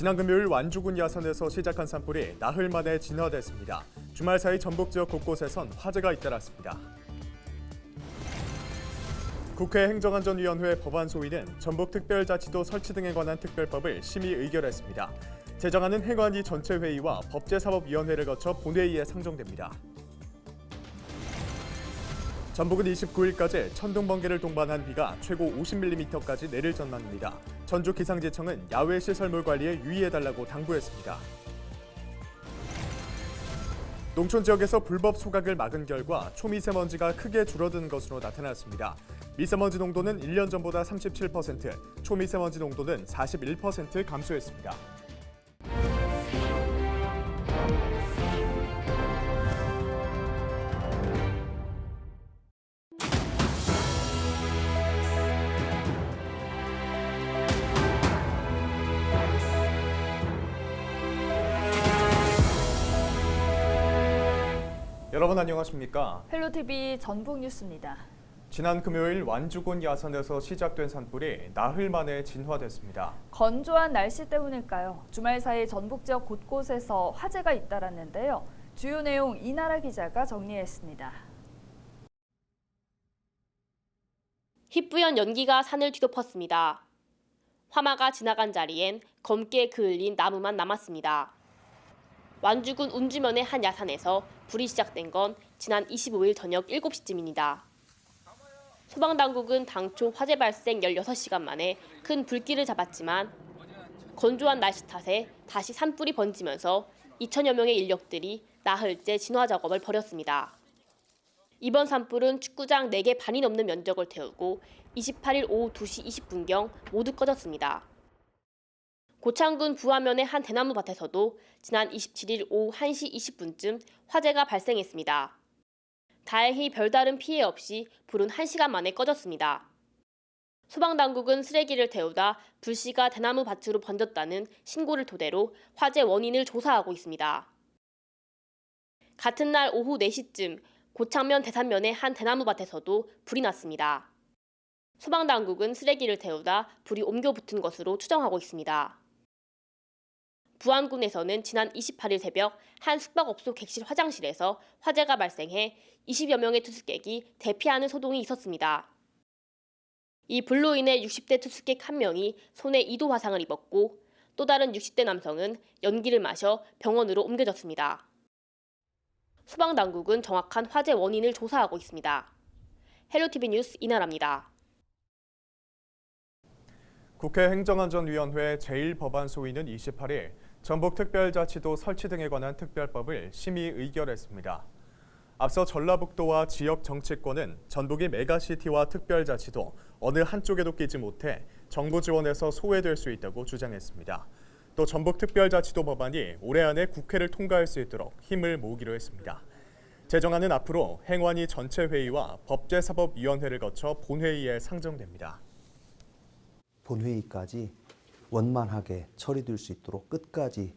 지난 금요일 완주군 야산에서 시작한 산불이 나흘 만에 진화됐습니다. 주말 사이 전북 지역 곳곳에선 화재가 잇따랐습니다. 국회 행정안전위원회 법안 소위는 전북특별자치도 설치 등에 관한 특별법을 심의 의결했습니다. 제정안은 행안위 전체회의와 법제사법위원회를 거쳐 본회의에 상정됩니다. 전북은 29일까지 천둥, 번개를 동반한 비가 최고 50mm까지 내릴 전망입니다. 전주기상지청은 야외 시설물 관리에 유의해달라고 당부했습니다. 농촌 지역에서 불법 소각을 막은 결과 초미세먼지가 크게 줄어든 것으로 나타났습니다. 미세먼지 농도는 1년 전보다 37%, 초미세먼지 농도는 41% 감소했습니다. 여러분 안녕하십니까? 헬로TV 전북 뉴스입니다. 지난 금요일 완주군 야산에서 시작된 산불이 나흘 만에 진화됐습니다. 건조한 날씨 때문일까요? 주말 사이 전북 지역 곳곳에서 화재가 잇따랐는데요. 주요 내용 이나라 기자가 정리했습니다. 희뿌연 연기가 산을 뒤덮었습니다. 화마가 지나간 자리엔 검게 그을린 나무만 남았습니다. 완주군 운주면의 한 야산에서 불이 시작된 건 지난 25일 저녁 7시쯤입니다. 소방당국은 당초 화재 발생 16시간 만에 큰 불길을 잡았지만 건조한 날씨 탓에 다시 산불이 번지면서 2천여 명의 인력들이 나흘째 진화 작업을 벌였습니다. 이번 산불은 축구장 4개 반이 넘는 면적을 태우고 28일 오후 2시 20분경 모두 꺼졌습니다. 고창군 부하면의 한 대나무 밭에서도 지난 27일 오후 1시 20분쯤 화재가 발생했습니다. 다행히 별다른 피해 없이 불은 1시간 만에 꺼졌습니다. 소방당국은 쓰레기를 태우다 불씨가 대나무 밭으로 번졌다는 신고를 토대로 화재 원인을 조사하고 있습니다. 같은 날 오후 4시쯤 고창면 대산면의 한 대나무 밭에서도 불이 났습니다. 소방당국은 쓰레기를 태우다 불이 옮겨 붙은 것으로 추정하고 있습니다. 부안군에서는 지난 28일 새벽 한 숙박업소 객실 화장실에서 화재가 발생해 20여 명의 투숙객이 대피하는 소동이 있었습니다. 이 불로 인해 60대 투숙객 1명이 손에 2도 화상을 입었고 또 다른 60대 남성은 연기를 마셔 병원으로 옮겨졌습니다. 소방당국은 정확한 화재 원인을 조사하고 있습니다. 헬로TV 뉴스 이나라입니다. 국회 행정안전위원회 제1법안 소위는 28일 전북특별자치도 설치 등에 관한 특별법을 심의 의결했습니다. 앞서 전라북도와 지역 정치권은 전북이 메가시티와 특별자치도 어느 한쪽에도 끼지 못해 정부 지원에서 소외될 수 있다고 주장했습니다. 또 전북특별자치도 법안이 올해 안에 국회를 통과할 수 있도록 힘을 모으기로 했습니다. 제정안은 앞으로 행안위 전체회의와 법제사법위원회를 거쳐 본회의에 상정됩니다. 본회의까지 원만하게 처리될 수 있도록 끝까지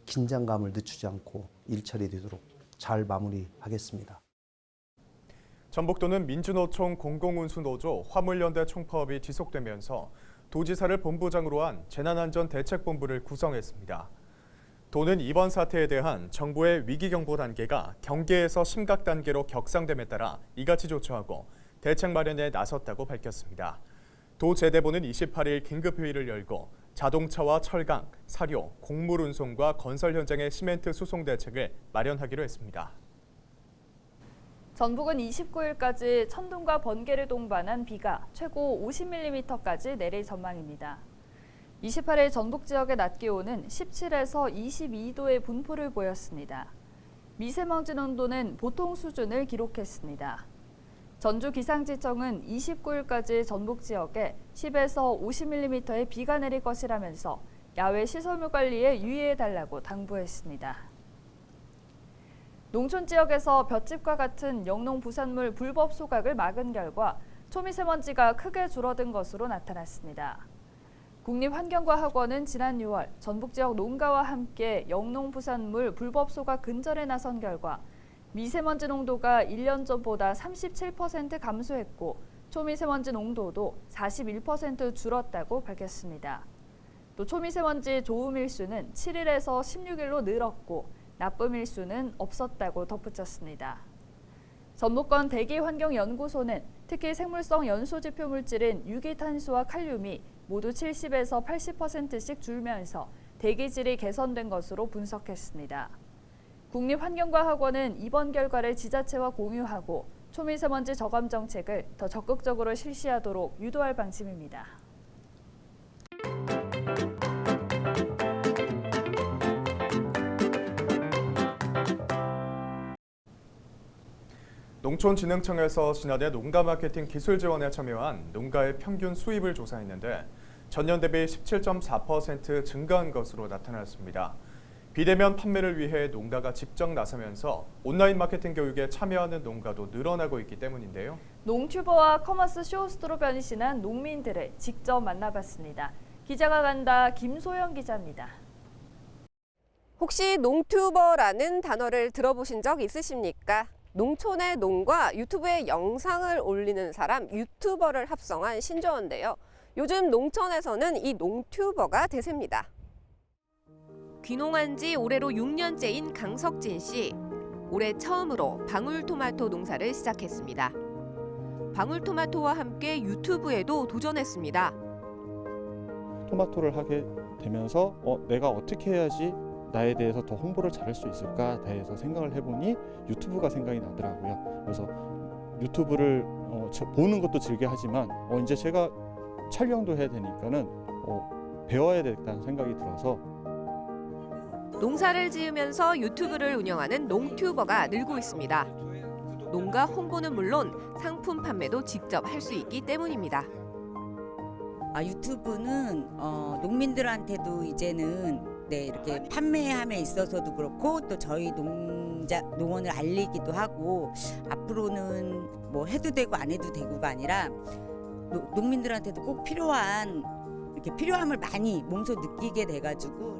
긴장감을 늦추지 않고 일 처리되도록 잘 마무리하겠습니다. 전북도는 민주노총 공공운수노조 화물연대 총파업이 지속되면서 도지사를 본부장으로 한 재난안전대책본부를 구성했습니다. 도는 이번 사태에 대한 정부의 위기경보 단계가 경계에서 심각 단계로 격상됨에 따라 이같이 조처하고 대책 마련에 나섰다고 밝혔습니다. 도 재대본은 28일 긴급회의를 열고 자동차와 철강, 사료, 곡물 운송과 건설 현장의 시멘트 수송 대책을 마련하기로 했습니다. 전북은 29일까지 천둥과 번개를 동반한 비가 최고 50mm까지 내릴 전망입니다. 28일 전북 지역의 낮 기온은 17에서 22도의 분포를 보였습니다. 미세먼지 농도는 보통 수준을 기록했습니다. 전주기상지청은 29일까지 전북 지역에 10에서 50mm의 비가 내릴 것이라면서 야외 시설물 관리에 유의해달라고 당부했습니다. 농촌 지역에서 볏짚과 같은 영농 부산물 불법 소각을 막은 결과 초미세먼지가 크게 줄어든 것으로 나타났습니다. 국립환경과학원은 지난 6월 전북 지역 농가와 함께 영농 부산물 불법 소각 근절에 나선 결과 미세먼지 농도가 1년 전보다 37% 감소했고 초미세먼지 농도도 41% 줄었다고 밝혔습니다. 또 초미세먼지 좋음 일수는 7일에서 16일로 늘었고 나쁨 일수는 없었다고 덧붙였습니다. 전북권 대기환경연구소는 특히 생물성 연소지표 물질인 유기탄소와 칼륨이 모두 70에서 80%씩 줄면서 대기질이 개선된 것으로 분석했습니다. 국립환경과학원은 이번 결과를 지자체와 공유하고 초미세먼지 저감 정책을 더 적극적으로 실시하도록 유도할 방침입니다. 농촌진흥청에서 지난해 농가 마케팅 기술 지원에 참여한 농가의 평균 수입을 조사했는데 전년 대비 17.4% 증가한 것으로 나타났습니다. 비대면 판매를 위해 농가가 직접 나서면서 온라인 마케팅 교육에 참여하는 농가도 늘어나고 있기 때문인데요. 농튜버와 커머스 쇼호스트로 변신한 농민들을 직접 만나봤습니다. 기자가 간다 김소영 기자입니다. 혹시 농튜버라는 단어를 들어보신 적 있으십니까? 농촌의 농과 유튜브에 영상을 올리는 사람, 유튜버를 합성한 신조어인데요. 요즘 농촌에서는 이 농튜버가 대세입니다. 귀농한 지 올해로 6년째인 강석진 씨. 올해 처음으로 방울토마토 농사를 시작했습니다. 방울토마토와 함께 유튜브에도 도전했습니다. 토마토를 하게 되면서 내가 어떻게 해야지 나에 대해서 더 홍보를 잘할 수 있을까 대해서 생각을 해보니 유튜브가 생각이 나더라고요. 그래서 유튜브를 보는 것도 즐겨 하지만 이제 제가 촬영도 해야 되니까는 배워야 되겠다는 생각이 들어서 농사를 지으면서 유튜브를 운영하는 농튜버가 늘고 있습니다. 농가 홍보는 물론 상품 판매도 직접 할 수 있기 때문입니다. 유튜브는 농민들한테도 이제는 이렇게 판매함에 있어서도 그렇고 또 저희 농원을 알리기도 하고 앞으로는 뭐 해도 되고 안 해도 되고가 아니라 농민들한테도 꼭 필요함을 많이 몸소 느끼게 돼가지고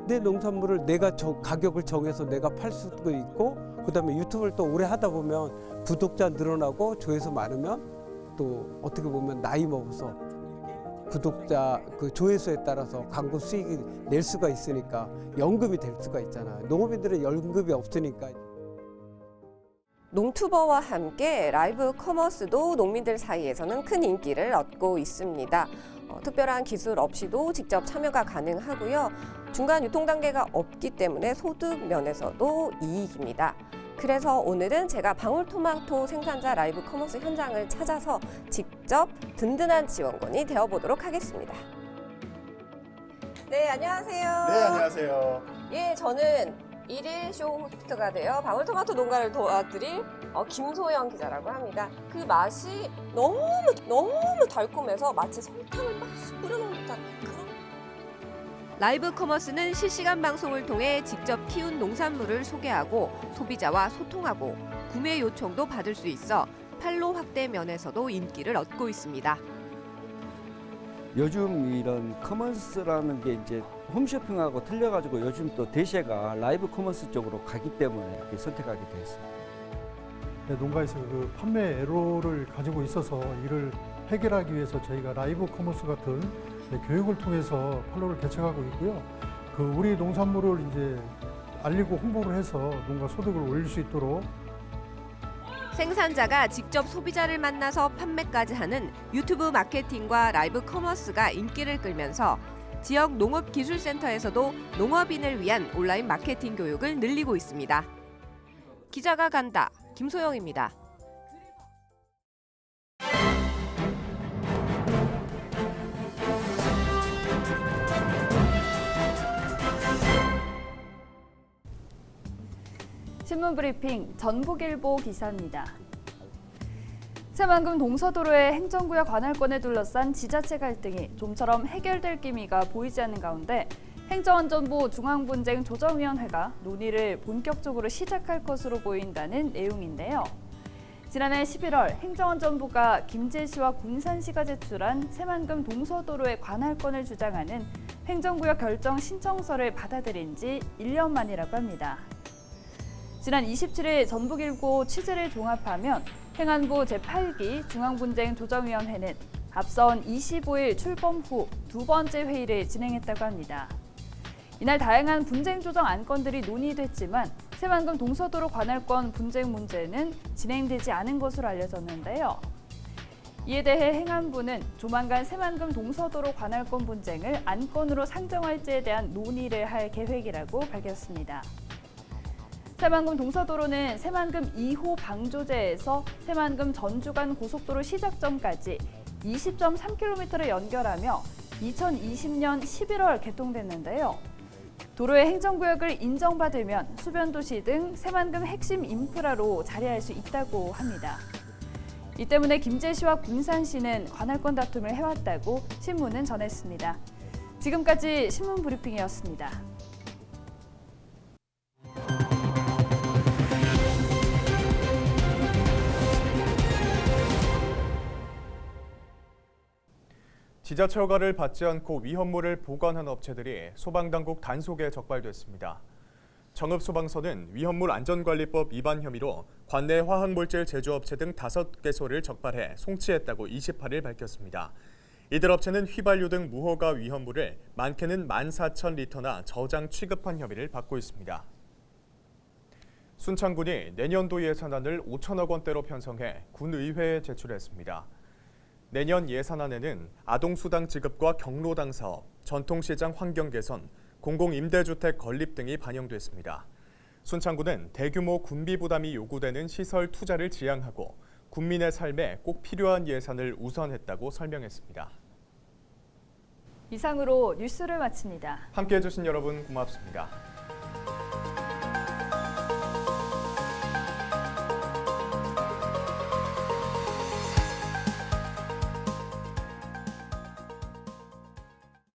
내 농산물을 내가 가격을 정해서 내가 팔 수도 있고 그다음에 유튜브를 또 오래 하다 보면 구독자 늘어나고 조회수 많으면 또 어떻게 보면 나이 먹어서 구독자 그 조회수에 따라서 광고 수익이 낼 수가 있으니까 연금이 될 수가 있잖아요. 농업인들은 연금이 없으니까. 농튜버와 함께 라이브 커머스도 농민들 사이에서는 큰 인기를 얻고 있습니다. 특별한 기술 없이도 직접 참여가 가능하고요. 중간 유통 단계가 없기 때문에 소득 면에서도 이익입니다. 그래서 오늘은 제가 방울토마토 생산자 라이브 커머스 현장을 찾아서 직접 든든한 지원군이 되어보도록 하겠습니다. 네, 안녕하세요. 네, 안녕하세요. 예, 저는 1일 쇼 호스트가 되어 방울토마토 농가를 도와드릴 김소영 기자라고 합니다. 그 맛이 너무 달콤해서 마치 설탕을 막 뿌려놓은 듯한 그런. 라이브 커머스는 실시간 방송을 통해 직접 키운 농산물을 소개하고 소비자와 소통하고 구매 요청도 받을 수 있어 판로 확대 면에서도 인기를 얻고 있습니다. 요즘 이런 커머스라는 게 이제 홈쇼핑하고 틀려가지고 요즘 또 대세가 라이브 커머스 쪽으로 가기 때문에 이렇게 선택하게 되었습니다. 농가에서 그 판매 애로를 가지고 있어서 이를 해결하기 위해서 저희가 라이브 커머스 같은 교육을 통해서 판로를 개척하고 있고요. 우리 농산물을 이제 알리고 홍보를 해서 농가 소득을 올릴 수 있도록 생산자가 직접 소비자를 만나서 판매까지 하는 유튜브 마케팅과 라이브 커머스가 인기를 끌면서 지역 농업기술센터에서도 농업인을 위한 온라인 마케팅 교육을 늘리고 있습니다. 기자가 간다, 김소영입니다. 신문 브리핑 전북일보 기사입니다. 새만금 동서도로의 행정구역 관할권을 둘러싼 지자체 갈등이 좀처럼 해결될 기미가 보이지 않는 가운데 행정안전부 중앙분쟁조정위원회가 논의를 본격적으로 시작할 것으로 보인다는 내용인데요. 지난해 11월 행정안전부가 김제시와 군산시가 제출한 새만금 동서도로의 관할권을 주장하는 행정구역 결정 신청서를 받아들인 지 1년 만이라고 합니다. 지난 27일 전북일보 취재를 종합하면 행안부 제8기 중앙분쟁조정위원회는 앞선 25일 출범 후 두 번째 회의를 진행했다고 합니다. 이날 다양한 분쟁 조정 안건들이 논의됐지만 새만금 동서도로 관할권 분쟁 문제는 진행되지 않은 것으로 알려졌는데요. 이에 대해 행안부는 조만간 새만금 동서도로 관할권 분쟁을 안건으로 상정할지에 대한 논의를 할 계획이라고 밝혔습니다. 새만금 동서도로는 새만금 2호 방조제에서 새만금 전주간 고속도로 시작점까지 20.3km를 연결하며 2020년 11월 개통됐는데요. 도로의 행정구역을 인정받으면 수변도시 등 새만금 핵심 인프라로 자리할 수 있다고 합니다. 이 때문에 김제시와 군산시는 관할권 다툼을 해왔다고 신문은 전했습니다. 지금까지 신문 브리핑이었습니다. 지자체 허가를 받지 않고 위험물을 보관한 업체들이 소방당국 단속에 적발됐습니다. 정읍소방서는 위험물 안전관리법 위반 혐의로 관내 화학물질 제조업체 등 5개소를 적발해 송치했다고 28일 밝혔습니다. 이들 업체는 휘발유 등 무허가 위험물을 많게는 14,000리터나 저장 취급한 혐의를 받고 있습니다. 순창군이 내년도 예산안을 5천억 원대로 편성해 군의회에 제출했습니다. 내년 예산안에는 아동수당 지급과 경로당 사업, 전통시장 환경 개선, 공공임대주택 건립 등이 반영됐습니다. 순창군은 대규모 군비 부담이 요구되는 시설 투자를 지향하고 국민의 삶에 꼭 필요한 예산을 우선했다고 설명했습니다. 이상으로 뉴스를 마칩니다. 함께해 주신 여러분 고맙습니다.